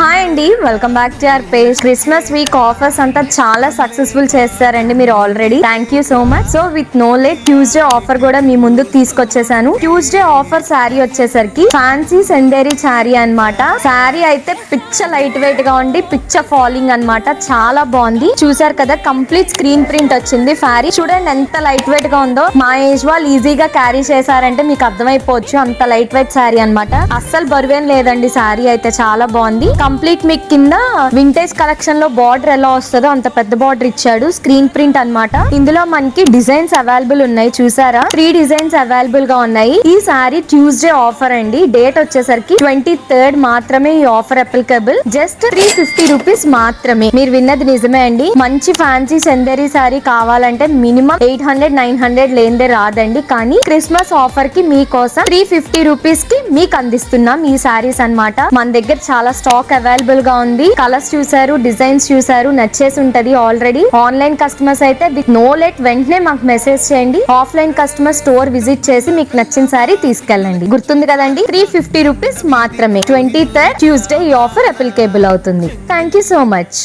Hi అండి, welcome back to our page. Christmas week offers అంతా చాలా సక్సెస్ఫుల్ చేస్తారండి మీరు ఆల్రెడీ. Thank you so much. So with no late Tuesday offer కూడా మీ ముందుకు తీసుకొచ్చేసాను. ట్యూస్డే ఆఫర్ శారీ వచ్చేసరికి ఫ్యాన్సీ సెండేరీ శారీ అన్నమాట. శారీ అయితే పిచ్చ లైట్ వెయిట్ గా ఉండి పిచ్చ ఫాలింగ్ అన్నమాట. చాలా బాగుంది. చూసారు కదా, కంప్లీట్ స్క్రీన్ ప్రింట్ వచ్చింది. శారీ చూడండి ఎంత లైట్ వెయిట్ గా ఉందో. మా ఏజ్ వాళ్ళు ఈజీగా క్యారీ చేశారంటే మీకు అర్థమైపోవచ్చు. అంత లైట్ వెయిట్ శారీ అన్నమాట. అస్సలు బరువేం లేదండి. శారీ అయితే చాలా బాగుంది. కంప్లీట్ మీకు కింద వింటేజ్ కలెక్షన్ లో బార్డర్ ఎలా వస్తుందో అంత పెద్ద బార్డర్ ఇచ్చాడు. స్క్రీన్ ప్రింట్ అన్నమాట. ఇందులో మనకి డిజైన్స్ అవైలబుల్ ఉన్నాయి. చూసారా, 3 డిజైన్స్ అవైలబుల్ గా ఉన్నాయి. ఈ సారీ ట్యూస్డే ఆఫర్ అండి. డేట్ వచ్చేసరికి 23rd మాత్రమే ఈ ఆఫర్ అప్లికబుల్. జస్ట్ 350 రూపీస్ మాత్రమే. మీరు విన్నది నిజమే అండి. మంచి ఫ్యాన్సీ చందేరి సారీ కావాలంటే మినిమం 800-900 లేనిదే రాదండి. కానీ క్రిస్మస్ ఆఫర్ కి మీకోసం 350 రూపీస్ కి మీకు అందిస్తున్నాం ఈ సారీస్ అన్నమాట. మన దగ్గర చాలా స్టాక్ అవైలబుల్ గా ఉంది. కలర్స్ చూసారు, డిజైన్స్ చూసారు, నచ్చేసి ఉంటది ఆల్రెడీ. ఆన్లైన్ కస్టమర్స్ అయితే విత్ నో లేట్ వెంటనే మాకు మెసేజ్ చేయండి. ఆఫ్లైన్ కస్టమర్ స్టోర్ విజిట్ చేసి మీకు నచ్చిన సారీ తీసుకెళ్ళండి. గుర్తుంది కదండి, 350 రూపీస్ మాత్రమే. 23rd ట్యూస్డే ఈ ఆఫర్ అప్లికేబుల్ అవుతుంది. Thank you so much.